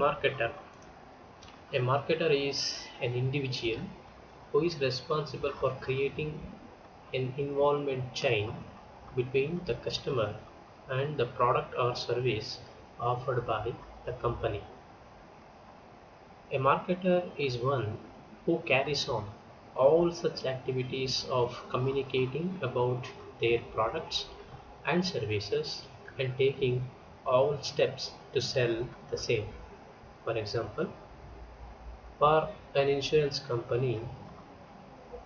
Marketer. A marketer is an individual who is responsible for creating an involvement chain between the customer and the product or service offered by the company. A marketer is one who carries on all such activities of communicating about their products and services and taking all steps to sell the same. For example, for an insurance company,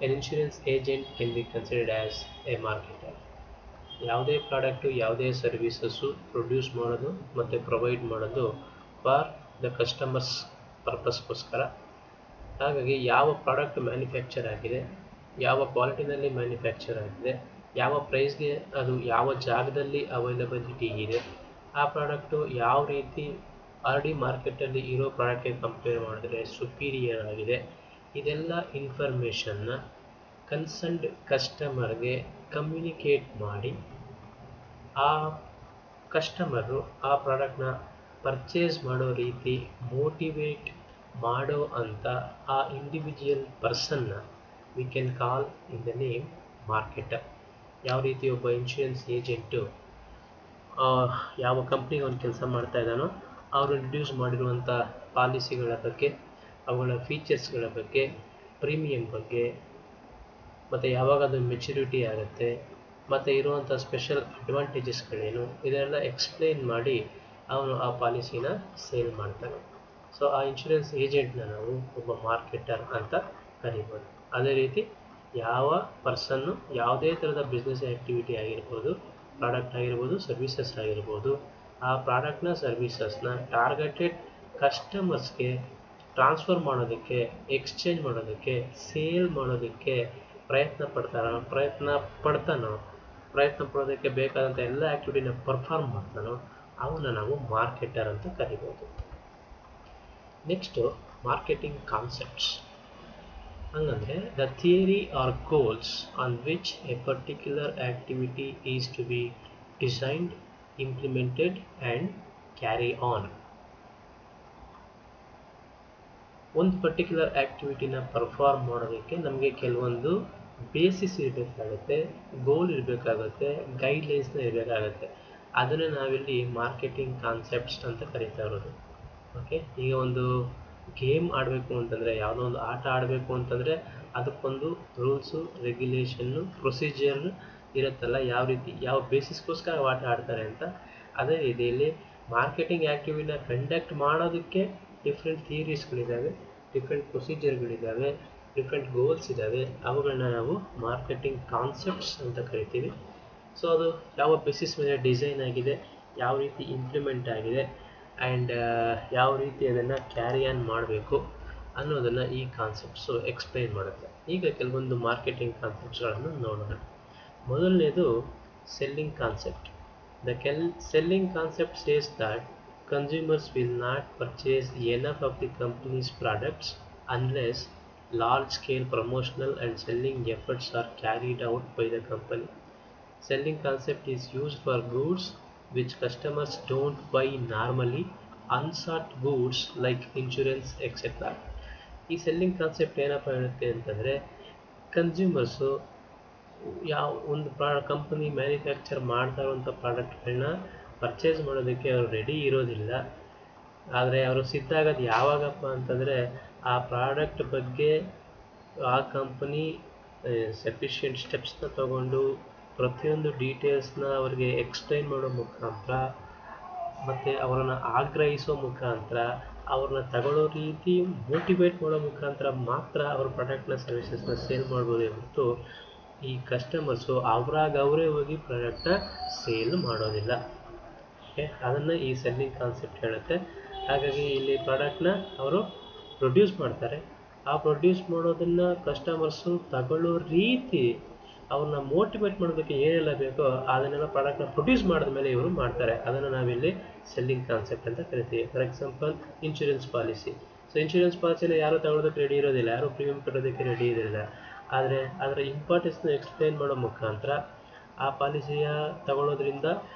an insurance agent can be considered as a marketer. ಯಾವುದೇ product ಯಾವುದೇ services produce ಮಾಡೋದು ಮತ್ತು provide ಮಾಡೋದು for the customers ಪರ್ಪಸ್ಗೋಸ್ಕರ. ಹಾಗಾಗಿ ಯಾವ product manufacture ಆಗಿದೆ, ಯಾವ ಕ್ವಾಲಿಟಿನಲ್ಲಿ manufacture ಆಗಿದೆ, ಯಾವ ಪ್ರೈಸ್ಗೆ ಅದು ಯಾವ ಜಾಗದಲ್ಲಿ ಅವೈಲಬಿಲಿಟಿ ಇದೆ, ಆ ಪ್ರಾಡಕ್ಟು ಯಾವ ರೀತಿ ಆಲ್ರೆಡಿ ಮಾರ್ಕೆಟಲ್ಲಿ ಇರೋ ಪ್ರಾಡಕ್ಟ್ಗೆ ಕಂಪೇರ್ ಮಾಡಿದ್ರೆ ಸುಪೀರಿಯರ್ ಆಗಿದೆ, ಇದೆಲ್ಲ ಇನ್ಫಾರ್ಮೇಷನ್ನ ಕನ್ಸರ್ನ್ಡ್ ಕಸ್ಟಮರ್ಗೆ ಕಮ್ಯುನಿಕೇಟ್ ಮಾಡಿ ಆ ಕಸ್ಟಮರು ಆ ಪ್ರಾಡಕ್ಟ್ನ ಪರ್ಚೇಸ್ ಮಾಡೋ ರೀತಿ ಮೋಟಿವೇಟ್ ಮಾಡೋ ಅಂತ ಆ ಇಂಡಿವಿಜುವಲ್ ಪರ್ಸನ್ನ we can call in the name marketer. ಯಾವ ರೀತಿ ಒಬ್ಬ ಇನ್ಶೂರೆನ್ಸ್ ಏಜೆಂಟು ಯಾವ ಕಂಪ್ನಿಗೆ ಒಂದು ಕೆಲಸ ಮಾಡ್ತಾ ಇದ್ದಾನೋ ಅವರು ಇಂಟ್ರೊಡ್ಯೂಸ್ ಮಾಡಿರುವಂಥ ಪಾಲಿಸಿಗಳ ಬಗ್ಗೆ, ಅವುಗಳ ಫೀಚರ್ಸ್ಗಳ ಬಗ್ಗೆ, ಪ್ರೀಮಿಯಂ ಬಗ್ಗೆ, ಮತ್ತು ಯಾವಾಗ ಅದು ಮೆಚುರಿಟಿ ಆಗುತ್ತೆ, ಮತ್ತು ಇರುವಂಥ ಸ್ಪೆಷಲ್ ಅಡ್ವಾಂಟೇಜಸ್ಗಳೇನು, ಇದೆಲ್ಲ ಎಕ್ಸ್ಪ್ಲೇನ್ ಮಾಡಿ ಅವನು ಆ ಪಾಲಿಸಿನ ಸೇಲ್ ಮಾಡ್ತಾನೆ. ಸೊ ಆ ಇನ್ಶೂರೆನ್ಸ್ ಏಜೆಂಟ್ನ ನಾವು ಒಬ್ಬ ಮಾರ್ಕೆಟರ್ ಅಂತ ಕರಿಬೋದು. ಅದೇ ರೀತಿ ಯಾವ ಪರ್ಸನ್ನು ಯಾವುದೇ ಥರದ ಬಿಸ್ನೆಸ್ ಆ್ಯಕ್ಟಿವಿಟಿ ಆಗಿರ್ಬೋದು, ಪ್ರಾಡಕ್ಟ್ ಆಗಿರ್ಬೋದು, ಸರ್ವಿಸಸ್ ಆಗಿರ್ಬೋದು, ಆ ಪ್ರಾಡಕ್ಟ್ನ ಸರ್ವಿಸಸ್ನ ಟಾರ್ಗೆಟೆಡ್ ಕಸ್ಟಮರ್ಸ್ಗೆ ಟ್ರಾನ್ಸ್ಫರ್ ಮಾಡೋದಕ್ಕೆ, ಎಕ್ಸ್ಚೇಂಜ್ ಮಾಡೋದಕ್ಕೆ, ಸೇಲ್ ಮಾಡೋದಕ್ಕೆ ಪ್ರಯತ್ನ ಪಡೋದಕ್ಕೆ ಬೇಕಾದಂಥ ಎಲ್ಲ ಆ್ಯಕ್ಟಿವಿಟಿನ ಪರ್ಫಾರ್ಮ್ ಮಾಡ್ತಾನೋ ಅವನ್ನ ನಾವು ಮಾರ್ಕೆಟರ್ ಅಂತ ಕರಿಬೋದು. Next marketing concepts. ಹಂಗಂದರೆ the theory or goals on which a particular activity is to be designed, implemented and carry on. ಒಂದು ಪರ್ಟಿಕ್ಯುಲರ್ ಆ್ಯಕ್ಟಿವಿಟಿನ ಪರ್ಫಾರ್ಮ್ ಮಾಡೋದಕ್ಕೆ ನಮಗೆ ಕೆಲವೊಂದು ಬೇಸಿಸ್ ಇರಬೇಕಾಗುತ್ತೆ, ಗೋಲ್ ಇರಬೇಕಾಗುತ್ತೆ, ಗೈಡ್ಲೈನ್ಸ್ನ ಇರಬೇಕಾಗುತ್ತೆ. ಅದನ್ನು ನಾವಿಲ್ಲಿ ಮಾರ್ಕೆಟಿಂಗ್ ಕಾನ್ಸೆಪ್ಟ್ಸ್ ಅಂತ ಕರೀತಾ ಇರೋದು. ಓಕೆ, ಈಗ ಒಂದು ಗೇಮ್ ಆಡಬೇಕು ಅಂತಂದರೆ, ಯಾವುದೋ ಒಂದು ಆಟ ಆಡಬೇಕು ಅಂತಂದರೆ ಅದಕ್ಕೊಂದು ರೂಲ್ಸು, ರೆಗ್ಯುಲೇಷನ್ನು, ಪ್ರೊಸೀಜರ್ ಇರುತ್ತಲ್ಲ, ಯಾವ ರೀತಿ ಯಾವ ಬೇಸಿಸ್ಗೋಸ್ಕರ ಆಟ ಆಡ್ತಾರೆ ಅಂತ. ಅದೇ ರೀತಿಯಲ್ಲಿ ಮಾರ್ಕೆಟಿಂಗ್ ಆ್ಯಕ್ಟಿವಿಟಿನ ಕಂಡಕ್ಟ್ ಮಾಡೋದಕ್ಕೆ ಡಿಫ್ರೆಂಟ್ ಥಿಯರೀಸ್ಗಳಿದ್ದಾವೆ, ಡಿಫ್ರೆಂಟ್ ಪ್ರೊಸೀಜರ್ಗಳಿದ್ದಾವೆ, ಡಿಫ್ರೆಂಟ್ ಗೋಲ್ಸ್ ಇದ್ದಾವೆ. ಅವುಗಳನ್ನ ನಾವು ಮಾರ್ಕೆಟಿಂಗ್ ಕಾನ್ಸೆಪ್ಟ್ಸ್ ಅಂತ ಕರಿತೀವಿ. ಸೊ ಅದು ಯಾವ ಬೇಸಿಸ್ ಮೇಲೆ ಡಿಸೈನ್ ಆಗಿದೆ, ಯಾವ ರೀತಿ ಇಂಪ್ಲಿಮೆಂಟ್ ಆಗಿದೆ, ಆ್ಯಂಡ್ ಯಾವ ರೀತಿ ಅದನ್ನು ಕ್ಯಾರಿ ಆನ್ ಮಾಡಬೇಕು ಅನ್ನೋದನ್ನು ಈ ಕಾನ್ಸೆಪ್ಟ್ಸು ಎಕ್ಸ್ಪ್ಲೈನ್ ಮಾಡುತ್ತೆ. ಈಗ ಕೆಲವೊಂದು ಮಾರ್ಕೆಟಿಂಗ್ ಕಾನ್ಸೆಪ್ಟ್ಸ್ಗಳನ್ನು ನೋಡೋಣ. ಮೊದಲನೇದು selling concept. The selling concept says that consumers will not purchase enough of the company's products unless large-scale promotional and selling efforts are carried out by the company. Selling concept is used for goods which customers don't buy normally, unsought goods like insurance, etc. ಈ selling concept ಏನಪ್ಪ ಹೇಳುತ್ತೆ ಅಂತಂದರೆ, consumers ಯಾವ ಒಂದು company manufacture ಮಾಡ್ತಾ ಇರುವಂಥ ಪ್ರಾಡಕ್ಟ್ಗಳನ್ನ purchase ಮಾಡೋದಕ್ಕೆ ಅವರು ರೆಡಿ ಇರೋದಿಲ್ಲ. ಆದರೆ ಅವರು ಸಿದ್ಧ ಆಗೋದು ಯಾವಾಗಪ್ಪ ಅಂತಂದರೆ, ಆ ಪ್ರಾಡಕ್ಟ್ ಬಗ್ಗೆ ಆ ಕಂಪನಿ ಸಫಿಷಿಯೆಂಟ್ ಸ್ಟೆಪ್ಸ್ನ ತಗೊಂಡು ಪ್ರತಿಯೊಂದು ಡೀಟೇಲ್ಸ್ನ ಅವರಿಗೆ ಎಕ್ಸ್ಪ್ಲೈನ್ ಮಾಡೋ ಮುಖಾಂತರ, ಮತ್ತು ಅವರನ್ನು ಆಗ್ರಹಿಸೋ ಮುಖಾಂತರ, ಅವ್ರನ್ನ ತಗೊಳ್ಳೋ ರೀತಿ ಮೋಟಿವೇಟ್ ಮಾಡೋ ಮುಖಾಂತರ ಮಾತ್ರ ಅವ್ರ ಪ್ರಾಡಕ್ಟ್ನ ಸರ್ವಿಸಸ್ನ ಸೇಲ್ ಮಾಡ್ಬೋದೇ ಹೊರತು ಈ ಕಸ್ಟಮರ್ಸು ಅವರೇ ಹೋಗಿ ಪ್ರಾಡಕ್ಟ್ನ ಸೇಲ್ ಮಾಡೋದಿಲ್ಲ. ಓಕೆ, ಅದನ್ನು ಈ ಸೆಲ್ಲಿಂಗ್ ಕಾನ್ಸೆಪ್ಟ್ ಹೇಳುತ್ತೆ. ಹಾಗಾಗಿ ಇಲ್ಲಿ ಪ್ರಾಡಕ್ಟ್ನ ಅವರು ಪ್ರೊಡ್ಯೂಸ್ ಮಾಡ್ತಾರೆ. ಆ ಪ್ರೊಡ್ಯೂಸ್ ಮಾಡೋದನ್ನು ಕಸ್ಟಮರ್ಸು ತಗೊಳ್ಳೋ ರೀತಿ ಅವ್ರನ್ನ ಮೋಟಿವೇಟ್ ಮಾಡೋದಕ್ಕೆ ಏನೆಲ್ಲ ಬೇಕೋ ಅದನ್ನೆಲ್ಲ ಪ್ರಾಡಕ್ಟ್ನ ಪ್ರೊಡ್ಯೂಸ್ ಮಾಡಿದ ಮೇಲೆ ಇವರು ಮಾಡ್ತಾರೆ. ಅದನ್ನು ನಾವಿಲ್ಲಿ ಸೆಲ್ಲಿಂಗ್ ಕಾನ್ಸೆಪ್ಟ್ ಅಂತ ಕರಿತೀವಿ. For example insurance policy. So insurance ಪಾಲಿಸಿನ ಯಾರು ತಗೊಳ್ಳೋದಕ್ಕೆ ರೆಡಿ ಇರೋದಿಲ್ಲ, ಯಾರು ಪ್ರೀಮಿಯಂ ಕಟ್ಟೋದಕ್ಕೆ ರೆಡಿ ಇರೋದಿಲ್ಲ. ಆದರೆ ಅದರ ಇಂಪಾರ್ಟೆನ್ಸ್ನ ಎಕ್ಸ್ಪ್ಲೈನ್ ಮಾಡೋ ಮುಖಾಂತರ ಆ ಪಾಲಿಸಿಯ ತಗೊಳ್ಳೋದ್ರಿಂದ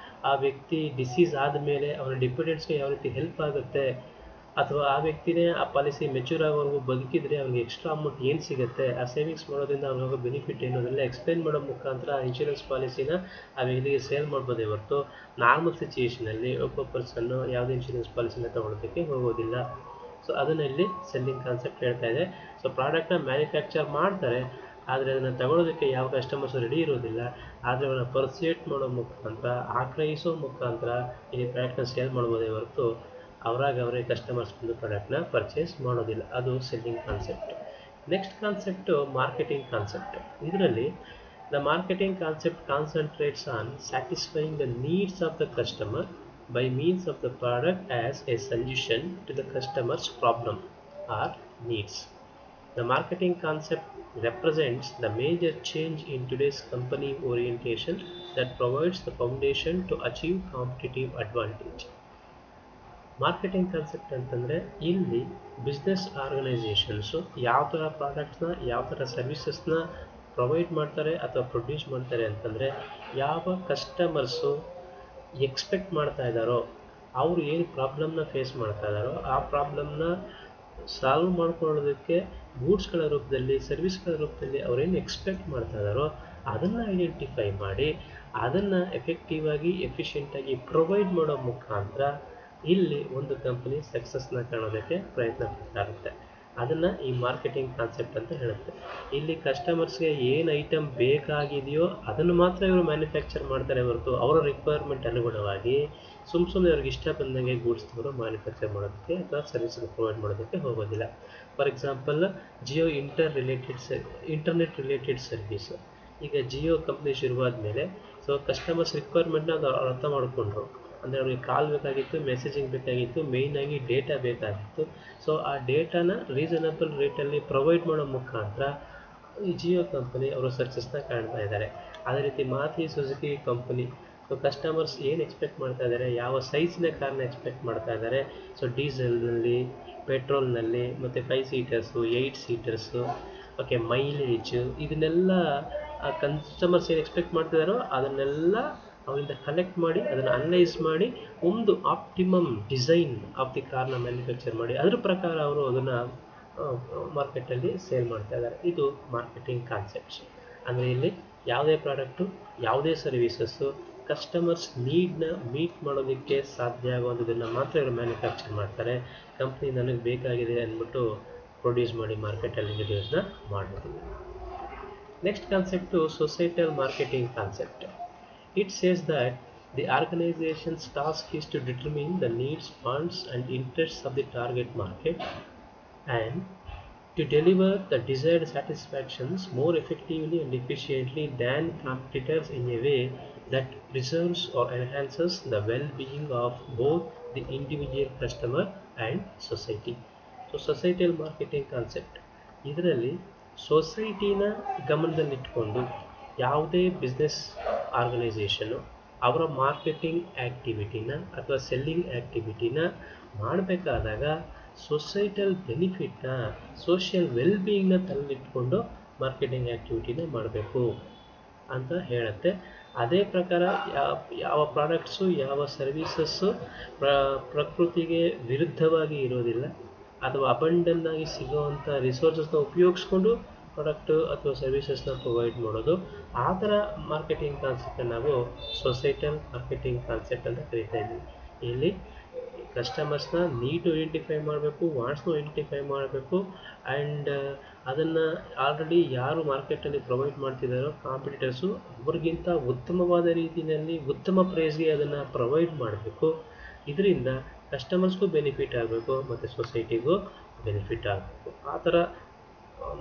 ಆ ವ್ಯಕ್ತಿ ಡಿಸೀಸ್ ಆದಮೇಲೆ ಅವನ ಡಿಪೆಂಡೆಂಟ್ಸ್ಗೆ ಯಾವ ರೀತಿ ಹೆಲ್ಪ್ ಆಗುತ್ತೆ ಅಥವಾ ಆ ವ್ಯಕ್ತಿನೇ ಆ ಪಾಲಿಸಿ ಮೆಚೂರ್ ಆಗೋವರೆಗೂ ಬದುಕಿದ್ರೆ ಅವ್ನಿಗೆ ಎಕ್ಸ್ಟ್ರಾ ಅಮೌಂಟ್ ಏನು ಸಿಗುತ್ತೆ, ಆ ಸೇವಿಂಗ್ಸ್ ಮಾಡೋದ್ರಿಂದ ಅವ್ನಿಗೆ ಬೆನಿಫಿಟ್ ಏನು, ಅದೆಲ್ಲ ಎಕ್ಸ್ಪ್ಲೈನ್ ಮಾಡೋ ಮುಖಾಂತರ ಇನ್ಶೂರೆನ್ಸ್ ಪಾಲಿಸಿನ ಆ ವ್ಯಕ್ತಿಗೆ ಸೇಲ್ ಮಾಡ್ಬೋದೇ ಹೊರತು ನಾರ್ಮಲ್ ಸಿಚುಯೇಷನಲ್ಲಿ ಒಬ್ಬ ಪರ್ಸನ್ನು ಯಾವುದೇ ಇನ್ಶೂರೆನ್ಸ್ ಪಾಲಿಸಿನ ತಗೊಳ್ಳೋದಕ್ಕೆ ಹೋಗೋದಿಲ್ಲ. ಸೊ ಅದನ್ನು ಇಲ್ಲಿ ಸೆಲ್ಲಿಂಗ್ ಕಾನ್ಸೆಪ್ಟ್ ಹೇಳ್ತಾ ಇದೆ. ಸೊ ಪ್ರಾಡಕ್ಟ್ನ ಮ್ಯಾನುಫ್ಯಾಕ್ಚರ್ ಮಾಡ್ತಾರೆ, ಆದರೆ ಅದನ್ನು ತಗೊಳ್ಳೋದಕ್ಕೆ ಯಾವ ಕಸ್ಟಮರ್ಸ್ ರೆಡಿ ಇರೋದಿಲ್ಲ. ಆದರೆ ಅವನ್ನ ಪರ್ಸುಯೇಟ್ ಮಾಡೋ ಮುಖಾಂತರ, ಆಗ್ರಹಿಸೋ ಮುಖಾಂತರ ಈ ಪ್ರಾಡಕ್ಟ್ನ ಸೇಲ್ ಮಾಡ್ಬೋದೇ ಹೊರತು ಅವರೇ ಕಸ್ಟಮರ್ಸ್ ಬಂದು ಪ್ರಾಡಕ್ಟ್ನ ಪರ್ಚೇಸ್ ಮಾಡೋದಿಲ್ಲ. ಅದು selling concept. Next concept marketing concept. ಇದರಲ್ಲಿ the marketing concept concentrates on satisfying the needs of the customer by means of the product as a solution to the customer's problem or needs. The marketing concept represents the major change in today's company orientation that provides the foundation to achieve competitive advantage. Marketing concept ಅಂತಂದರೆ ಇಲ್ಲಿ business organisations ಯಾವ ಥರ ಪ್ರಾಡಕ್ಟ್ಸ್ನ, ಯಾವ ಥರ ಸರ್ವಿಸಸ್ನ provide ಮಾಡ್ತಾರೆ ಅಥವಾ produce ಮಾಡ್ತಾರೆ ಅಂತಂದರೆ, ಯಾವ ಕಸ್ಟಮರ್ಸು ಎಕ್ಸ್ಪೆಕ್ಟ್ ಮಾಡ್ತಾ ಇದ್ದಾರೋ, ಅವರು ಏನು ಪ್ರಾಬ್ಲಮ್ನ ಫೇಸ್ ಮಾಡ್ತಾ ಇದ್ದಾರೋ ಆ ಪ್ರಾಬ್ಲಮ್ನ ಸಾಲ್ವ್ ಮಾಡ್ಕೊಳ್ಳೋದಕ್ಕೆ ಗೂಡ್ಸ್ಗಳ ರೂಪದಲ್ಲಿ, ಸರ್ವಿಸ್ಗಳ ರೂಪದಲ್ಲಿ ಅವರೇನು ಎಕ್ಸ್ಪೆಕ್ಟ್ ಮಾಡ್ತಾ ಇದ್ದಾರೋ ಅದನ್ನು ಐಡೆಂಟಿಫೈ ಮಾಡಿ ಅದನ್ನು ಎಫೆಕ್ಟಿವ್ ಆಗಿ ಎಫಿಷಿಯೆಂಟಾಗಿ ಪ್ರೊವೈಡ್ ಮಾಡೋ ಮುಖಾಂತರ ಇಲ್ಲಿ ಒಂದು ಕಂಪನಿ ಸಕ್ಸಸ್ನ ಕಾಣೋದಕ್ಕೆ ಪ್ರಯತ್ನ ಪಡ್ತಾ ಇರುತ್ತೆ. ಅದನ್ನು ಈ ಮಾರ್ಕೆಟಿಂಗ್ ಕಾನ್ಸೆಪ್ಟ್ ಅಂತ ಹೇಳುತ್ತೆ. ಇಲ್ಲಿ ಕಸ್ಟಮರ್ಸ್ಗೆ ಏನು ಐಟಮ್ ಬೇಕಾಗಿದೆಯೋ ಅದನ್ನು ಮಾತ್ರ ಇವರು ಮ್ಯಾನುಫ್ಯಾಕ್ಚರ್ ಮಾಡ್ತಾರೆ ಹೊರತು ಅವರ ರಿಕ್ವೈರ್ಮೆಂಟ್ ಅನುಗುಣವಾಗಿ ಸುಮ್ಮನೆ ಅವ್ರಿಗೆ ಇಷ್ಟ ಬಂದಂಗೆ ಗೂಡ್ಸ್ನವರು ಮ್ಯಾನುಫ್ಯಾಕ್ಚರ್ ಮಾಡೋದಕ್ಕೆ ಅಥವಾ ಸರ್ವಿಸ್ ಪ್ರೊವೈಡ್ ಮಾಡೋದಕ್ಕೆ ಹೋಗೋದಿಲ್ಲ. For example, Jio internet related service. ಈಗ ಜಿಯೋ ಕಂಪ್ನಿ ಶುರುವಾದ ಮೇಲೆ ಸೊ ಕಸ್ಟಮರ್ಸ್ ರಿಕ್ವೈರ್ಮೆಂಟ್ನ ಅದು ಅರ್ಥ ಮಾಡಿಕೊಂಡ್ರು. ಅಂದರೆ ಅವ್ರಿಗೆ ಕಾಲ್ ಬೇಕಾಗಿತ್ತು, ಮೆಸೇಜಿಂಗ್ ಬೇಕಾಗಿತ್ತು, ಮೇಯ್ನಾಗಿ ಡೇಟಾ ಬೇಕಾಗಿತ್ತು. ಸೊ ಆ ಡೇಟಾನ ರೀಸನಬಲ್ ರೇಟಲ್ಲಿ ಪ್ರೊವೈಡ್ ಮಾಡೋ ಮುಖಾಂತರ ಈ ಜಿಯೋ ಕಂಪನಿ ಅವರು ಸಕ್ಸಸ್ನ ಕಾಣ್ತಾ ಇದ್ದಾರೆ. ಅದೇ ರೀತಿ Maruti Suzuki company, so customers ಏನು ಎಕ್ಸ್ಪೆಕ್ಟ್ ಮಾಡ್ತಾ ಇದ್ದಾರೆ, ಯಾವ ಸೈಜ್ನ ಕಾರ್ನ ಎಕ್ಸ್ಪೆಕ್ಟ್ ಮಾಡ್ತಾ ಇದ್ದಾರೆ, ಸೊ ಡೀಸೆಲ್ನಲ್ಲಿ, ಪೆಟ್ರೋಲ್ನಲ್ಲಿ, ಮತ್ತು 5 ಸೀಟರ್ಸು, 8 ಸೀಟರ್ಸು, ಓಕೆ, ಮೈಲೇಜು, ಇದನ್ನೆಲ್ಲ ಕಸ್ಟಮರ್ಸ್ ಏನು ಎಕ್ಸ್ಪೆಕ್ಟ್ ಮಾಡ್ತಿದ್ದಾರೋ ಅದನ್ನೆಲ್ಲ ಅವರಿಂದ ಕಲೆಕ್ಟ್ ಮಾಡಿ ಅದನ್ನು ಅನಲೈಸ್ ಮಾಡಿ ಒಂದು ಆಪ್ಟಿಮಮ್ ಡಿಸೈನ್ ಆಫ್ ದಿ ಕಾರ್ನ ಮ್ಯಾನುಫ್ಯಾಕ್ಚರ್ ಮಾಡಿ ಅದ್ರ ಪ್ರಕಾರ ಅವರು ಅದನ್ನು ಮಾರ್ಕೆಟಲ್ಲಿ ಸೇಲ್ ಮಾಡ್ತಾ ಇದ್ದಾರೆ. ಇದು ಮಾರ್ಕೆಟಿಂಗ್ ಕಾನ್ಸೆಪ್ಟ್ಸ್. ಅಂದರೆ ಇಲ್ಲಿ ಯಾವುದೇ ಪ್ರಾಡಕ್ಟು, ಯಾವುದೇ ಸರ್ವೀಸಸ್ಸು ಕಸ್ಟಮರ್ಸ್ ನೀಡ್ನ ಮೀಟ್ ಮಾಡೋದಕ್ಕೆ ಸಾಧ್ಯ ಆಗುವಂಥದ್ದನ್ನು ಮಾತ್ರ ಇವರು ಮ್ಯಾನುಫ್ಯಾಕ್ಚರ್ ಮಾಡ್ತಾರೆ. ಕಂಪ್ನಿ ನನಗೆ ಬೇಕಾಗಿದೆ ಅಂದ್ಬಿಟ್ಟು ಪ್ರೊಡ್ಯೂಸ್ ಮಾಡಿ ಮಾರ್ಕೆಟಲ್ಲಿ ಇಂಟ್ರೊಡ್ಯೂಸ್ನ ಮಾಡೋದಿಲ್ಲ. Next concept societal marketing concept. It says that the organization's task is to determine the needs, wants and interests of the target market and to deliver the desired satisfactions more effectively and efficiently than competitors in a way that preserves or enhances the well-being of both the individual customer and society. So societal marketing concept. ಇದರಲ್ಲಿ ಸೊಸೈಟಿನ ಗಮನದಲ್ಲಿಟ್ಕೊಂಡು ಯಾವುದೇ business organisation ಅವರ marketing ಆ್ಯಕ್ಟಿವಿಟಿನ ಅಥವಾ selling ಆ್ಯಕ್ಟಿವಿಟಿನ ಮಾಡಬೇಕಾದಾಗ societal ಬೆನಿಫಿಟ್ನ, social ವೆಲ್ಬೀಯಿಂಗ್ನ ತಲೆಲಿಟ್ಕೊಂಡು marketing ಆ್ಯಕ್ಟಿವಿಟಿನ ಮಾಡಬೇಕು ಅಂತ ಹೇಳುತ್ತೆ. ಅದೇ ಪ್ರಕಾರ ಯಾವ ಪ್ರಾಡಕ್ಟ್ಸು, ಯಾವ ಸರ್ವೀಸಸ್ಸು ಪ್ರಕೃತಿಗೆ ವಿರುದ್ಧವಾಗಿ ಇರೋದಿಲ್ಲ ಅಥವಾ ಅಬಂಡನ್ನಾಗಿ ಸಿಗೋವಂಥ ರಿಸೋರ್ಸಸ್ನ ಉಪಯೋಗಿಸ್ಕೊಂಡು ಪ್ರಾಡಕ್ಟು ಅಥವಾ ಸರ್ವಿಸಸ್ನ ಪ್ರೊವೈಡ್ ಮಾಡೋದು, ಆ ಥರ ಮಾರ್ಕೆಟಿಂಗ್ ಕಾನ್ಸೆಪ್ಟನ್ನು ನಾವು ಸೊಸೈಟಲ್ ಮಾರ್ಕೆಟಿಂಗ್ ಕಾನ್ಸೆಪ್ಟ್ ಅಂತ ಕರಿತಾ ಇದ್ದೀವಿ. ಇಲ್ಲಿ ಕಸ್ಟಮರ್ಸ್ನ ನೀಡು ಐಡೆಂಟಿಫೈ ಮಾಡಬೇಕು, ವಾಂಟ್ಸ್ನ ಐಡೆಂಟಿಫೈ ಮಾಡಬೇಕು ಆ್ಯಂಡ್ ಅದನ್ನು ಆಲ್ರೆಡಿ ಯಾರು ಮಾರ್ಕೆಟಲ್ಲಿ ಪ್ರೊವೈಡ್ ಮಾಡ್ತಿದ್ದಾರೋ ಕಾಂಪಿಟೇಟರ್ಸು ಅವ್ರಿಗಿಂತ ಉತ್ತಮವಾದ ರೀತಿಯಲ್ಲಿ ಉತ್ತಮ ಪ್ರೈಸ್ಗೆ ಅದನ್ನು ಪ್ರೊವೈಡ್ ಮಾಡಬೇಕು. ಇದರಿಂದ ಕಸ್ಟಮರ್ಸ್ಗೂ ಬೆನಿಫಿಟ್ ಆಗಬೇಕು ಮತ್ತು ಸೊಸೈಟಿಗೂ ಬೆನಿಫಿಟ್ ಆಗಬೇಕು. ಆ ಥರ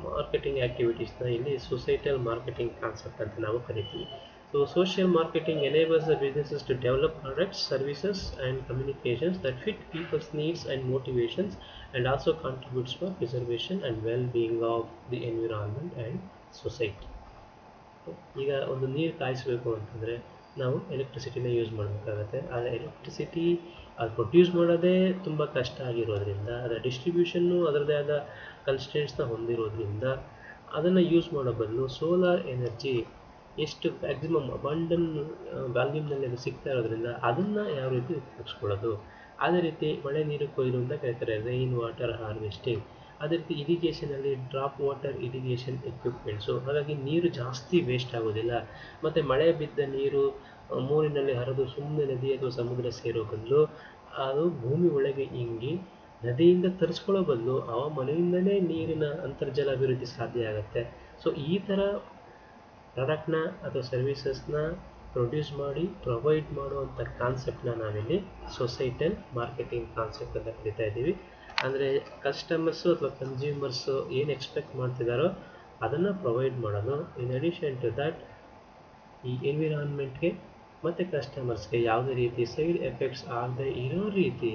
ಮಾರ್ಕೆಟಿಂಗ್ ಆ್ಯಕ್ಟಿವಿಟೀಸ್ನ ಇಲ್ಲಿ ಸೊಸೈಟಲ್ ಮಾರ್ಕೆಟಿಂಗ್ ಕಾನ್ಸೆಪ್ಟ್ ಅಂತ ನಾವು ಕರಿತೀವಿ. So social marketing enables the businesses to develop products, services and communications that fit peoples needs and motivations and also contributes for preservation and well being of the environment and society. ಈಗ ಒಂದು ನೀರು ಕಾಯಿಸಬೇಕು ಅಂತಂದರೆ ನಾವು ಎಲೆಕ್ಟ್ರಿಸಿಟಿನ use ಮಾಡಬೇಕಾಗತ್ತೆ. ಆದರೆ electricity ಅದು produce ಮಾಡೋದೇ ತುಂಬ ಕಷ್ಟ ಆಗಿರೋದ್ರಿಂದ, ಅದರ ಡಿಸ್ಟ್ರಿಬ್ಯೂಷನ್ನು ಅದರದೇ ಆದ ಕನ್ಸ್ಟೆಂಟ್ಸ್ನ ಹೊಂದಿರೋದ್ರಿಂದ ಅದನ್ನು ಯೂಸ್ ಮಾಡೋ ಬದಲು ಸೋಲಾರ್ ಎನರ್ಜಿ ಎಷ್ಟು ಮ್ಯಾಕ್ಸಿಮಮ್ ಅಬಂಡನ್ ವ್ಯಾಲ್ಯೂಮ್ನಲ್ಲಿ ಅದು ಸಿಗ್ತಾ ಇರೋದ್ರಿಂದ ಅದನ್ನು ಯಾವ ರೀತಿ ಉಪಯೋಗಿಸ್ಕೊಳ್ಳೋದು, ಅದೇ ರೀತಿ ಮಳೆ ನೀರು ಕೊಯ್ಲು ಅಂತ ಕರೀತಾರೆ, ರೈನ್ ವಾಟರ್ ಹಾರ್ವೆಸ್ಟಿಂಗ್. ಅದೇ ರೀತಿ ಇರಿಗೇಷನಲ್ಲಿ ಡ್ರಾಪ್ ವಾಟರ್ ಇರಿಗೇಷನ್ ಎಕ್ವಿಪ್ಮೆಂಟ್ಸು, ಹಾಗಾಗಿ ನೀರು ಜಾಸ್ತಿ ವೇಸ್ಟ್ ಆಗೋದಿಲ್ಲ. ಮತ್ತು ಮಳೆ ಬಿದ್ದ ನೀರು ಮೂರಿನಲ್ಲಿ ಹರಿದು ಸುಮ್ಮನೆ ನದಿ ಅಥವಾ ಸಮುದ್ರ ಸೇರೋ ಬದಲು ಅದು ಭೂಮಿ ಒಳಗೆ ಇಂಗಿ ನದಿಯಿಂದ ತರಿಸ್ಕೊಳ್ಳೋ ಬದಲು ಆ ಮನೆಯಿಂದಲೇ ನೀರಿನ ಅಂತರ್ಜಲ ಅಭಿವೃದ್ಧಿ ಸಾಧ್ಯ ಆಗುತ್ತೆ. ಸೊ ಈ ಥರ ಪ್ರಾಡಕ್ಟ್ನ ಅಥವಾ ಸರ್ವಿಸಸ್ನ ಪ್ರೊಡ್ಯೂಸ್ ಮಾಡಿ ಪ್ರೊವೈಡ್ ಮಾಡುವಂಥ ಕಾನ್ಸೆಪ್ಟ್ನ ನಾವಿಲ್ಲಿ ಸೊಸೈಟಲ್ ಮಾರ್ಕೆಟಿಂಗ್ ಕಾನ್ಸೆಪ್ಟ್ ಅಂತ ಕರಿತಾ ಇದ್ದೀವಿ. ಅಂದರೆ ಕಸ್ಟಮರ್ಸು ಅಥವಾ ಕನ್ಸ್ಯೂಮರ್ಸು ಏನು ಎಕ್ಸ್ಪೆಕ್ಟ್ ಮಾಡ್ತಿದ್ದಾರೋ ಅದನ್ನು ಪ್ರೊವೈಡ್ ಮಾಡೋದು. ಇನ್ ಅಡಿಷನ್ ಟು ದಟ್ ಈ ಎನ್ವಿರಾನ್ಮೆಂಟ್ಗೆ ಮತ್ತು ಕಸ್ಟಮರ್ಸ್ಗೆ ಯಾವುದೇ ರೀತಿ ಸೈಡ್ ಎಫೆಕ್ಟ್ಸ್ ಆಗದೆ ಇರೋ ರೀತಿ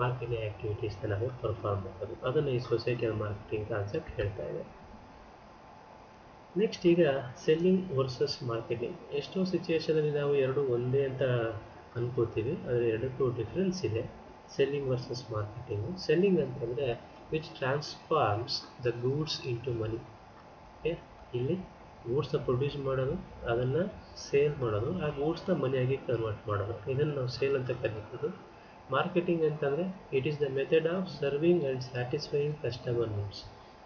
ಮಾರ್ಕೆಟಿಂಗ್ ಆ್ಯಕ್ಟಿವಿಟೀಸ್ನ ನಾವು ಪರ್ಫಾರ್ಮ್ ಮಾಡೋದು, ಅದನ್ನು ಈ ಸೊಸೈಟಲ್ ಮಾರ್ಕೆಟಿಂಗ್ ಕಾನ್ಸೆಪ್ಟ್ ಹೇಳ್ತಾ ಇದೆ. ನೆಕ್ಸ್ಟ್ ಈಗ ಸೆಲ್ಲಿಂಗ್ ವರ್ಸಸ್ ಮಾರ್ಕೆಟಿಂಗ್. ಎಷ್ಟೋ ಸಿಚುವೇಷನಲ್ಲಿ ನಾವು ಎರಡು ಒಂದೇ ಅಂತ ಅನ್ಕೋತೀವಿ, ಆದರೆ ಎರಡಕ್ಕೂ ಡಿಫ್ರೆನ್ಸ್ ಇದೆ. Selling versus marketing. ಸೆಲ್ಲಿಂಗ್ ಅಂತಂದರೆ which transforms the goods into money. ಇಲ್ಲಿ ಗೂಡ್ಸ್ನ ಪ್ರೊಡ್ಯೂಸ್ ಮಾಡೋದು, ಅದನ್ನು ಸೇಲ್ ಮಾಡೋದು, ಆ ಗೂಡ್ಸ್ನ ಮನಿಯಾಗಿ ಕನ್ವರ್ಟ್ ಮಾಡೋದು, ಇದನ್ನು ನಾವು ಸೇಲ್ ಅಂತ ಕರೀಬೋದು. ಮಾರ್ಕೆಟಿಂಗ್ ಅಂತಂದರೆ it is the method of serving and satisfying customer needs.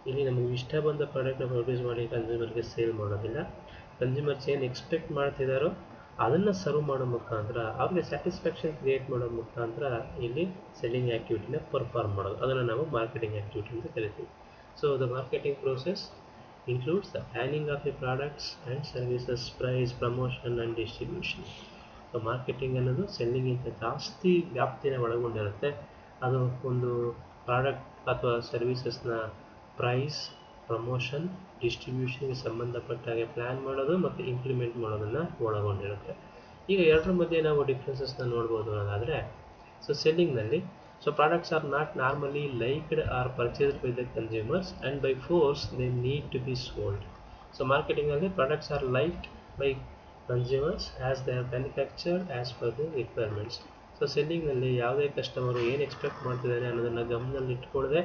ಇಲ್ಲಿ ನಮಗೆ ಇಷ್ಟ ಬಂದ ಪ್ರಾಡಕ್ಟ್ನ ಪ್ರೊಡ್ಯೂಸ್ ಮಾಡಿ ಕನ್ಸ್ಯೂಮರ್ಗೆ ಸೇಲ್ ಮಾಡೋದಿಲ್ಲ. ಕನ್ಸ್ಯೂಮರ್ಸ್ ಏನು ಎಕ್ಸ್ಪೆಕ್ಟ್ ಮಾಡ್ತಿದ್ದಾರೋ ಅದನ್ನು ಸರ್ವ್ ಮಾಡೋ ಮುಖಾಂತರ ಅವ್ರಿಗೆ ಸ್ಯಾಟಿಸ್ಫ್ಯಾಕ್ಷನ್ ಕ್ರಿಯೇಟ್ ಮಾಡೋ ಮುಖಾಂತರ ಇಲ್ಲಿ ಸೆಲ್ಲಿಂಗ್ ಆ್ಯಕ್ಟಿವಿಟಿನ ಪರ್ಫಾರ್ಮ್ ಮಾಡೋದು, ಅದನ್ನು ನಾವು ಮಾರ್ಕೆಟಿಂಗ್ ಆ್ಯಕ್ಟಿವಿಟಿ ಅಂತ ಕರಿತೀವಿ. So the marketing process includes the planning of the products and services, price, promotion and distribution. So marketing ಅನ್ನೋದು ಸೆಲ್ಲಿಂಗಿಂತ ಜಾಸ್ತಿ ವ್ಯಾಪ್ತಿನ ಒಳಗೊಂಡಿರುತ್ತೆ. ಅದು ಒಂದು ಪ್ರಾಡಕ್ಟ್ ಅಥವಾ ಸರ್ವಿಸಸ್ನ ಪ್ರೈಸ್, ಪ್ರಮೋಷನ್, ಡಿಸ್ಟ್ರಿಬ್ಯೂಷನ್ಗೆ ಸಂಬಂಧಪಟ್ಟ ಹಾಗೆ ಪ್ಲ್ಯಾನ್ ಮಾಡೋದು ಮತ್ತು ಇಂಪ್ಲಿಮೆಂಟ್ ಮಾಡೋದನ್ನು ಒಳಗೊಂಡಿರುತ್ತೆ. ಈಗ ಎರಡರ ಮಧ್ಯೆ ನಾವು ಡಿಫ್ರೆನ್ಸಸ್ನ ನೋಡ್ಬೋದು ಅನ್ನೋದಾದರೆ, so ಸೆಲ್ಲಿಂಗ್ನಲ್ಲಿ so products are not normally liked or purchased by the consumers and by force they need to be sold. So marketing alli products are liked by consumers as they are manufactured as per the requirements. So ಸೆಲ್ಲಿಂಗ್ನಲ್ಲಿ ಯಾವುದೇ customer ಏನು expect ಮಾಡ್ತಿದ್ದಾರೆ ಅನ್ನೋದನ್ನು ಗಮನದಲ್ಲಿ ಇಟ್ಕೊಳ್ಳದೆ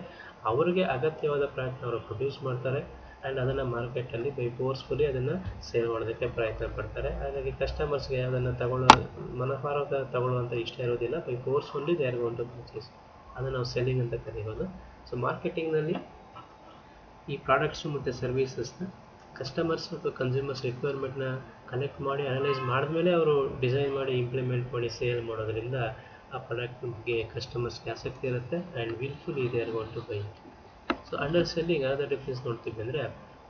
ಅವರಿಗೆ ಅಗತ್ಯವಾದ ಪ್ರಾಡಕ್ಟ್ನ ಅವರು ಪ್ರೊಡ್ಯೂಸ್ ಮಾಡ್ತಾರೆ ಆ್ಯಂಡ್ ಅದನ್ನು ಮಾರ್ಕೆಟಲ್ಲಿ ಬೈ ಫೋರ್ಸ್ಫುಲಿ ಅದನ್ನು ಸೇಲ್ ಮಾಡೋದಕ್ಕೆ ಪ್ರಯತ್ನ ಪಡ್ತಾರೆ. ಹಾಗಾಗಿ ಕಸ್ಟಮರ್ಸ್ಗೆ ಅದನ್ನು ಮನಃಪೂರ್ವಕ ತಗೊಳ್ಳುವಂಥ ಇಷ್ಟ ಇರೋದಿಲ್ಲ. By forcefully they are going to purchase, ಅದನ್ನು ನಾವು ಸೆಲ್ಲಿಂಗ್ ಅಂತ ಕರೀಬೋದು. ಸೊ ಮಾರ್ಕೆಟಿಂಗ್ನಲ್ಲಿ ಈ ಪ್ರಾಡಕ್ಟ್ಸು ಮತ್ತು ಸರ್ವೀಸಸ್ನ ಕಸ್ಟಮರ್ಸ್ ಮತ್ತು ಕನ್ಸ್ಯೂಮರ್ಸ್ ರಿಕ್ವೈರ್ಮೆಂಟ್ನ ಕಲೆಕ್ಟ್ ಮಾಡಿ ಅನಲೈಸ್ ಮಾಡಿದ್ಮೇಲೆ ಅವರು ಡಿಸೈನ್ ಮಾಡಿ ಇಂಪ್ಲಿಮೆಂಟ್ ಮಾಡಿ ಸೇಲ್ ಮಾಡೋದ್ರಿಂದ ಆ ಪ್ರಾಡಕ್ಟ್ ಬಗ್ಗೆ ಕಸ್ಟಮರ್ಸ್ಗೆ ಆಸಕ್ತಿ ಇರುತ್ತೆ and wilfully they are going to buy it. So under selling ಅದರ ಡಿಫ್ರೆನ್ಸ್ ನೋಡ್ತೀವಿ ಅಂದರೆ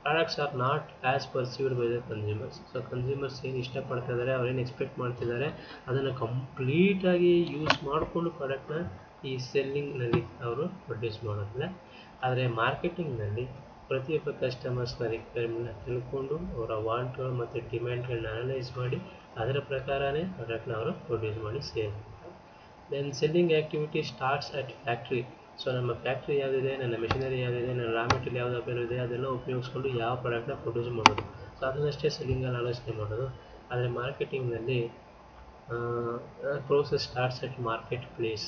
products are not as perceived by the consumers. So consumers ಏನು ಇಷ್ಟಪಡ್ತಾ ಇದ್ದಾರೆ, ಅವ್ರೇನು ಎಕ್ಸ್ಪೆಕ್ಟ್ ಮಾಡ್ತಿದ್ದಾರೆ ಅದನ್ನು ಕಂಪ್ಲೀಟಾಗಿ ಯೂಸ್ ಮಾಡಿಕೊಂಡು ಪ್ರಾಡಕ್ಟ್ನ ಈ ಸೆಲ್ಲಿಂಗ್ನಲ್ಲಿ ಅವರು ಪ್ರೊಡ್ಯೂಸ್ ಮಾಡೋದಿಲ್ಲ. ಆದರೆ ಮಾರ್ಕೆಟಿಂಗ್ನಲ್ಲಿ ಪ್ರತಿಯೊಬ್ಬ ಕಸ್ಟಮರ್ಸ್ನ ರಿಕ್ವೈರ್ಮೆಂಟ್ನ ತಿಳ್ಕೊಂಡು ಅವರ ವಾಂಟ್ಗಳು ಮತ್ತು ಡಿಮ್ಯಾಂಡ್ಗಳನ್ನ ಅನಲೈಸ್ ಮಾಡಿ ಅದರ ಪ್ರಕಾರನೇ ಪ್ರಾಡಕ್ಟ್ನ ಅವರು ಪ್ರೊಡ್ಯೂಸ್ ಮಾಡಿ ಸೇಲ್ ಮಾಡ್ತಾರೆ. Then selling activity starts at factory. So ನಮ್ಮ ಫ್ಯಾಕ್ಟ್ರಿ ಯಾವುದಿದೆ, ನನ್ನ ಮೆಷಿನರಿ ಯಾವುದಿದೆ, ನನ್ನ ರಾ ಮೆಟೀರಿಯಲ್ ಯಾವ್ದು ಅವೈಲೇಬಲ್ ಇದೆ ಅದೆಲ್ಲ ಉಪಯೋಗಿಸ್ಕೊಂಡು ಯಾವ ಪ್ರಾಡಕ್ಟ್ನ ಪ್ರೊಡ್ಯೂಸ್ ಮಾಡೋದು. ಸೊ ಅದನ್ನಷ್ಟೇ ಸೆಲ್ಲಿಂಗಲ್ಲಿ ಆಲೋಚನೆ ಮಾಡೋದು. ಆದರೆ ಮಾರ್ಕೆಟಿಂಗ್ನಲ್ಲಿ process starts at market place.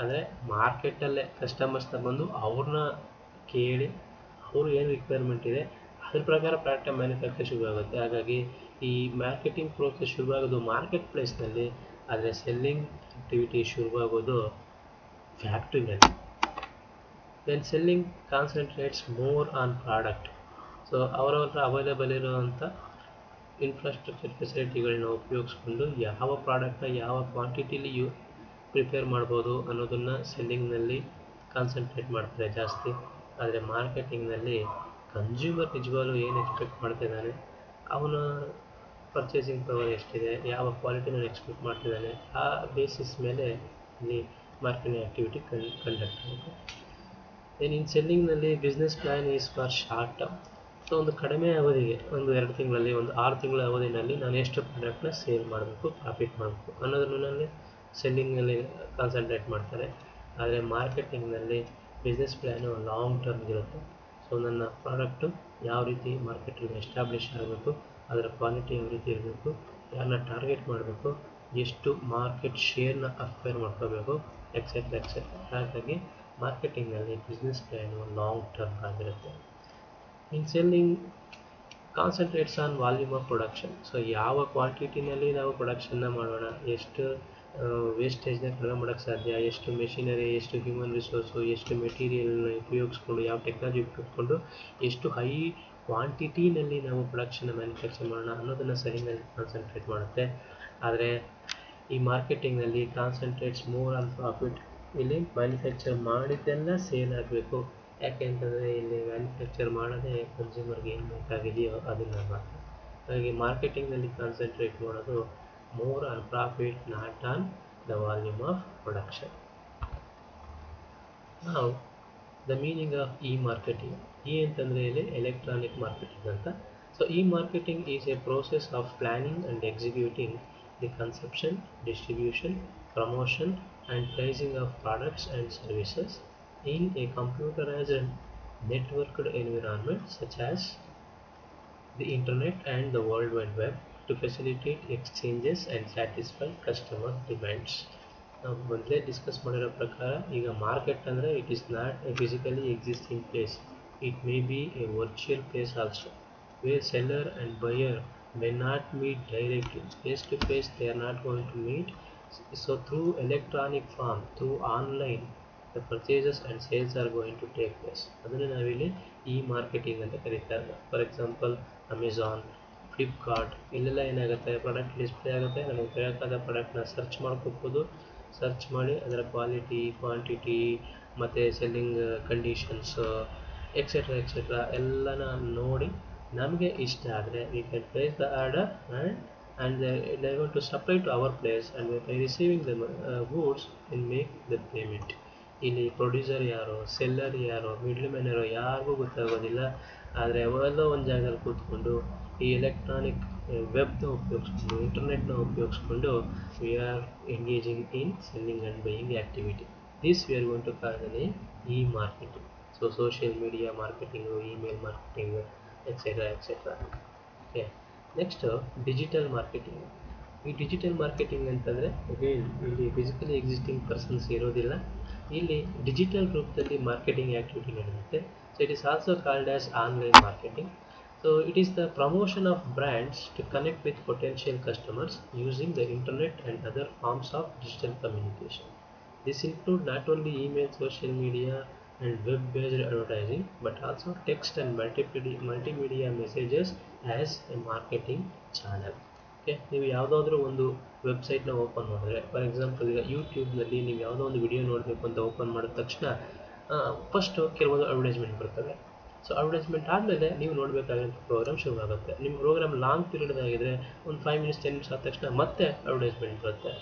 ಅಂದರೆ ಮಾರ್ಕೆಟಲ್ಲೇ ಕಸ್ಟಮರ್ಸ್ನ ಬಂದು ಅವ್ರನ್ನ ಕೇಳಿ ಅವರು ಏನು ರಿಕ್ವೈರ್ಮೆಂಟ್ ಇದೆ ಅದ್ರ ಪ್ರಕಾರ ಪ್ರಾಡಕ್ಟ್ ಮ್ಯಾನುಫ್ಯಾಕ್ಚರ್ ಶುರುವಾಗುತ್ತೆ. ಹಾಗಾಗಿ ಈ ಮಾರ್ಕೆಟಿಂಗ್ ಪ್ರೋಸೆಸ್ ಶುರುವಾಗೋದು ಮಾರ್ಕೆಟ್ ಪ್ಲೇಸ್ನಲ್ಲಿ, ಆದರೆ ಸೆಲ್ಲಿಂಗ್ ಆ್ಯಕ್ಟಿವಿಟಿ ಶುರುವಾಗೋದು ಫ್ಯಾಕ್ಟ್ರಿನಲ್ಲಿ. Then selling concentrates more on product. So ಅವರವರ ಅವೈಲೇಬಲ್ ಇರೋವಂಥ ಇನ್ಫ್ರಾಸ್ಟ್ರಕ್ಚರ್ ಫೆಸಿಲಿಟಿಗಳನ್ನ ಉಪಯೋಗಿಸ್ಕೊಂಡು ಯಾವ ಪ್ರಾಡಕ್ಟ್ನ ಯಾವ ಕ್ವಾಂಟಿಟಿಲಿ ಪ್ರಿಪೇರ್ ಮಾಡ್ಬೋದು ಅನ್ನೋದನ್ನು ಸೆಲ್ಲಿಂಗ್ನಲ್ಲಿ ಕಾನ್ಸಂಟ್ರೇಟ್ ಮಾಡ್ತಾರೆ ಜಾಸ್ತಿ. ಆದರೆ ಮಾರ್ಕೆಟಿಂಗ್ನಲ್ಲಿ ಕನ್ಸ್ಯೂಮರ್ ನಿಜವಾಗ್ಲೂ ಏನು ಎಕ್ಸ್ಪೆಕ್ಟ್ ಮಾಡ್ತಿದ್ದಾನೆ, ಅವನ ಪರ್ಚೇಸಿಂಗ್ ಪವರ್ ಎಷ್ಟಿದೆ, ಯಾವ ಕ್ವಾಲಿಟಿನ ಎಕ್ಸ್ಪೆಕ್ಟ್ ಮಾಡ್ತಿದ್ದಾನೆ, ಆ ಬೇಸಿಸ್ ಮೇಲೆ ಇಲ್ಲಿ ಮಾರ್ಕೆಟಿಂಗ್ ಆ್ಯಕ್ಟಿವಿಟಿ ಕಂಡಕ್ಟ್ ಆಗುತ್ತೆ. ದೆನ್ ಇನ್ ಸೆಲ್ಲಿಂಗ್ನಲ್ಲಿ business plan is for short term. So ಒಂದು ಕಡಿಮೆ ಅವಧಿಗೆ, ಒಂದು 2 ತಿಂಗಳಲ್ಲಿ, ಒಂದು 6 ತಿಂಗಳ ಅವಧಿನಲ್ಲಿ ನಾನು ಎಷ್ಟು ಪ್ರಾಡಕ್ಟ್ನ ಸೇಲ್ ಮಾಡಬೇಕು, ಪ್ರಾಫಿಟ್ ಮಾಡಬೇಕು ಅನ್ನೋದ್ರಲ್ಲಿ ಸೆಲ್ಲಿಂಗ್ನಲ್ಲಿ ಕಾನ್ಸಂಟ್ರೇಟ್ ಮಾಡ್ತಾರೆ. ಆದರೆ ಮಾರ್ಕೆಟಿಂಗ್ನಲ್ಲಿ ಬಿಸ್ನೆಸ್ ಪ್ಲ್ಯಾನು ಲಾಂಗ್ ಟರ್ಮ್ ಇರುತ್ತೆ. ಸೊ ನನ್ನ ಪ್ರಾಡಕ್ಟು ಯಾವ ರೀತಿ ಮಾರ್ಕೆಟಲ್ಲಿ ಎಸ್ಟಾಬ್ಲಿಷ್ ಆಗಬೇಕು, ಅದರ ಕ್ವಾಲಿಟಿ ಯಾವ ರೀತಿ ಇರಬೇಕು, ಯಾರನ್ನ ಟಾರ್ಗೆಟ್ ಮಾಡಬೇಕು, ಎಷ್ಟು ಮಾರ್ಕೆಟ್ ಶೇರ್ನ ಅಕ್ವೈರ್ ಮಾಡ್ಕೋಬೇಕು, ಎಕ್ಸೆಟ್ರಾ ಎಕ್ಸೆಟ್ರಾ. ಹಾಗಾಗಿ ಮಾರ್ಕೆಟಿಂಗ್ನಲ್ಲಿ ಬಿಸ್ನೆಸ್ ಪ್ಲ್ಯಾನು ಲಾಂಗ್ ಟರ್ಮ್ ಆಗಿರುತ್ತೆ. ಇನ್ selling concentrates on volume of production. So ಯಾವ ಕ್ವಾಂಟಿಟಿನಲ್ಲಿ ನಾವು ಪ್ರೊಡಕ್ಷನ್ನ ಮಾಡೋಣ, ಎಷ್ಟು ವೇಸ್ಟೇಜ್ನ ಕಡಿಮೆ ಮಾಡೋಕ್ಕೆ ಸಾಧ್ಯ, ಎಷ್ಟು ಮೆಷಿನರಿ, ಎಷ್ಟು ಹ್ಯೂಮನ್ ರಿಸೋರ್ಸು, ಎಷ್ಟು ಮೆಟೀರಿಯಲ್ನ ಉಪಯೋಗಿಸ್ಕೊಂಡು, ಯಾವ ಟೆಕ್ನಾಲಜಿ ಉಪಯೋಗಿಸ್ಕೊಂಡು ಎಷ್ಟು ಹೈ ಕ್ವಾಂಟಿಟಿನಲ್ಲಿ ನಾವು ಪ್ರೊಡಕ್ಷನ್ ಮ್ಯಾನುಫ್ಯಾಕ್ಚರ್ ಮಾಡೋಣ ಅನ್ನೋದನ್ನು ಸರಿಯಾಗಿ ಕಾನ್ಸಂಟ್ರೇಟ್ ಮಾಡುತ್ತೆ. ಆದರೆ ಈ ಮಾರ್ಕೆಟಿಂಗ್ನಲ್ಲಿ ಕಾನ್ಸಂಟ್ರೇಟ್ಸ್ ಮೋರ್ ಆನ್ ಪ್ರಾಫಿಟ್. ಇಲ್ಲಿ ಮ್ಯಾನುಫ್ಯಾಕ್ಚರ್ ಮಾಡಿದ್ದೆಲ್ಲ ಸೇಲ್ ಆಗಬೇಕು. ಯಾಕೆಂತಂದರೆ ಇಲ್ಲಿ ಮ್ಯಾನುಫ್ಯಾಕ್ಚರ್ ಮಾಡೋದೇ ಕನ್ಸ್ಯೂಮರ್ಗೆ ಏನು ಬೇಕಾಗಿದೆಯೋ ಅದನ್ನು ಮಾತ್ರ. ಹಾಗಾಗಿ ಮಾರ್ಕೆಟಿಂಗ್ನಲ್ಲಿ ಕಾನ್ಸಂಟ್ರೇಟ್ ಮಾಡೋದು more on profit, not on the volume of production. Now the meaning of e-marketing. ಅಂತಂದರೆ ಇಲ್ಲಿ ಎಲೆಕ್ಟ್ರಾನಿಕ್ ಮಾರ್ಕೆಟಿಂಗ್ ಅಂತ. So e-marketing is a process of planning and executing the conception, distribution, promotion and pricing of products and services in a computerized and networked environment such as the internet and the world wide web to facilitate exchanges and satisfy customer demands. ನಾವು ಮೊದಲೇ discuss ಮಾಡಿರೋ ಪ್ರಕಾರ ಈಗ market ಅಂದರೆ it is not a physically existing place, it may be a virtual place also, where seller and buyer may not meet directly face to face. They are not going to meet, so through electronic form, through online, the purchases and sales are going to take place. ಅದನ್ನು ನಾವಿಲ್ಲಿ ಈ marketing ಅಂತ ಕರೀತಾರೆ. For example Amazon, Flipkart, ಇಲ್ಲೆಲ್ಲ ಏನಾಗುತ್ತೆ, product display ಆಗುತ್ತೆ, ನಮಗೆ ಬೇಕಾದ ಪ್ರಾಡಕ್ಟ್ನ ಸರ್ಚ್ ಮಾಡ್ಕೋಬೋದು. ಸರ್ಚ್ ಮಾಡಿ ಅದರ ಕ್ವಾಲಿಟಿ, ಕ್ವಾಂಟಿಟಿ ಮತ್ತು ಸೆಲ್ಲಿಂಗ್ ಕಂಡೀಷನ್ಸ್ ಎಕ್ಸೆಟ್ರಾ ಎಕ್ಸೆಟ್ರಾ ಎಲ್ಲನ ನೋಡಿ ನಮಗೆ ಇಷ್ಟ ಆದರೆ we can place the order and they are going to supply to our place, and by receiving the goods and make the payment. ಇಲ್ಲಿ ಪ್ರೊಡ್ಯೂಸರ್ ಯಾರು, ಸೆಲ್ಲರ್ ಯಾರು, middle man ಯಾರು ಯಾರಿಗೂ ಗೊತ್ತಾಗೋದಿಲ್ಲ. ಆದರೆ ಅವೆಲ್ಲ ಒಂದು ಜಾಗದಲ್ಲಿ ಕೂತ್ಕೊಂಡು ಈ ಎಲೆಕ್ಟ್ರಾನಿಕ್ ವೆಬ್ನ ಉಪಯೋಗಿಸ್ಕೊಂಡು, ಇಂಟರ್ನೆಟ್ನ ಉಪಯೋಗಿಸ್ಕೊಂಡು we are engaging in selling and buying activity. This we are going to call the name e marketing. So social media marketing, email marketing, etcetera etcetera. Okay, next digital marketing. ಈ digital marketing ಅಂತಂದರೆ ಇಲ್ಲಿ physically existing persons ಇರೋದಿಲ್ಲ, ಇಲ್ಲಿ digital ರೂಪದಲ್ಲಿ marketing activity ನಡೆಯುತ್ತೆ. So it is also called as online marketing. So it is the promotion of brands to connect with potential customers using the internet and other forms of digital communication. This include not only email, social media and web-based advertising, but also text and multimedia messages as a marketing channel. Okay, ನೀವು ಯಾವುದಾದ್ರೂ ಒಂದು ವೆಬ್ಸೈಟ್ನ open ಮಾಡಿದ್ರೆ, for example ಈಗ ಯೂಟ್ಯೂಬ್ನಲ್ಲಿ ನೀವು ಯಾವುದೋ ಒಂದು video ನೋಡಬೇಕು ಅಂತ ಓಪನ್ ಮಾಡಿದ ತಕ್ಷಣ ಫಸ್ಟು ಕೆಲವೊಂದು ಅಡ್ವರ್ಟೈಸ್ಮೆಂಟ್ ಬರ್ತವೆ. ಸೊ ಅಡ್ವರ್ಟೈಸ್ಮೆಂಟ್ ಆದಮೇಲೆ ನೀವು ನೋಡಬೇಕಾದಂಥ ಪ್ರೋಗ್ರಾಮ್ ಶುರು ಆಗುತ್ತೆ. ನಿಮ್ಮ ಪ್ರೋಗ್ರಾಮ್ ಲಾಂಗ್ ಪೀರಿಯಡ್ ಆಗಿದ್ರೆ ಒಂದು 5 ಮಿನಿಟ್ಸ್ 10 ಮಿನಿಟ್ಸ್ ಆದ ತಕ್ಷಣ ಮತ್ತೆ ಅಡ್ವರ್ಟೈಸ್ಮೆಂಟ್ ಬರುತ್ತೆ.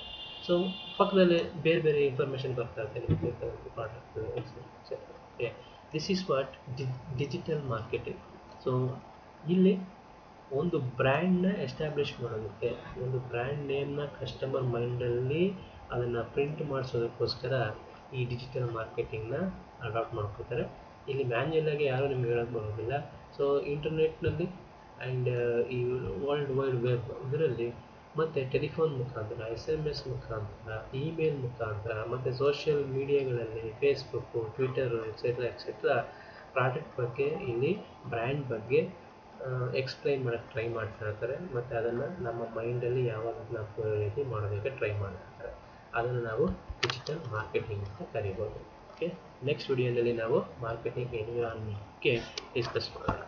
ಸೊ ಪಕ್ಕದಲ್ಲಿ ಬೇರೆ ಬೇರೆ ಇನ್ಫಾರ್ಮೇಷನ್ ಬರ್ತಾ ಇರುತ್ತೆ, ನಿಮಗೆ ಬೇಕಾದಂಥ product etcetera. Okay, this is what digital marketing. So ಇಲ್ಲಿ ಒಂದು ಬ್ರ್ಯಾಂಡ್ನ ಎಸ್ಟಾಬ್ಲಿಷ್ ಮಾಡೋದಕ್ಕೆ, ಒಂದು ಬ್ರ್ಯಾಂಡ್ ನೇಮ್ನ ಕಸ್ಟಮರ್ ಮೈಂಡಲ್ಲಿ ಅದನ್ನು ಪ್ರಿಂಟ್ ಮಾಡಿಸೋದಕ್ಕೋಸ್ಕರ ಈ ಡಿಜಿಟಲ್ ಮಾರ್ಕೆಟಿಂಗ್ನ ಅಡಾಪ್ಟ್ ಮಾಡ್ಕೋತಾರೆ. ಇಲ್ಲಿ ಮ್ಯಾನ್ಯಲಾಗಿ ಯಾರೂ ನಿಮ್ಗೆ ಹೇಳೋಕ್ಕೆ ಬರೋದಿಲ್ಲ. ಸೊ ಇಂಟರ್ನೆಟ್ನಲ್ಲಿ ಆ್ಯಂಡ್ ಈ ವರ್ಲ್ಡ್ ವೈಡ್ ವೆಬ್ ಇದರಲ್ಲಿ ಮತ್ತು ಟೆಲಿಫೋನ್ ಮುಖಾಂತರ, SMS ಮುಖಾಂತರ, ಇಮೇಲ್ ಮುಖಾಂತರ ಮತ್ತು ಸೋಷಿಯಲ್ ಮೀಡಿಯಾಗಳಲ್ಲಿ Facebook, Twitter etcetera etcetera product ಬಗ್ಗೆ, ಇಲ್ಲಿ ಬ್ರ್ಯಾಂಡ್ ಬಗ್ಗೆ ಎಕ್ಸ್ಪ್ಲೈನ್ ಮಾಡೋಕ್ಕೆ ಟ್ರೈ ಮಾಡ್ತಾ ಇರ್ತಾರೆ. ಮತ್ತು ಅದನ್ನು ನಮ್ಮ ಮೈಂಡಲ್ಲಿ ಯಾವಾಗ ನಾವು ರೀತಿ ಮಾಡೋದಕ್ಕೆ ಟ್ರೈ ಮಾಡ್ತಿರ್ತಾರೆ. ಅದನ್ನು ನಾವು ಡಿಜಿಟಲ್ ಮಾರ್ಕೆಟಿಂಗ್ ಅಂತ ಕರಿಬೋದು. ಓಕೆ, ನೆಕ್ಸ್ಟ್ ವಿಡಿಯೋದಲ್ಲಿ ನಾವು ಮಾರ್ಕೆಟಿಂಗ್ ಎನ್ವಿರಾನ್ಮೆಂಟ್ಗೆ ಡಿಸ್ಕಸ್ ಮಾಡೋಣ.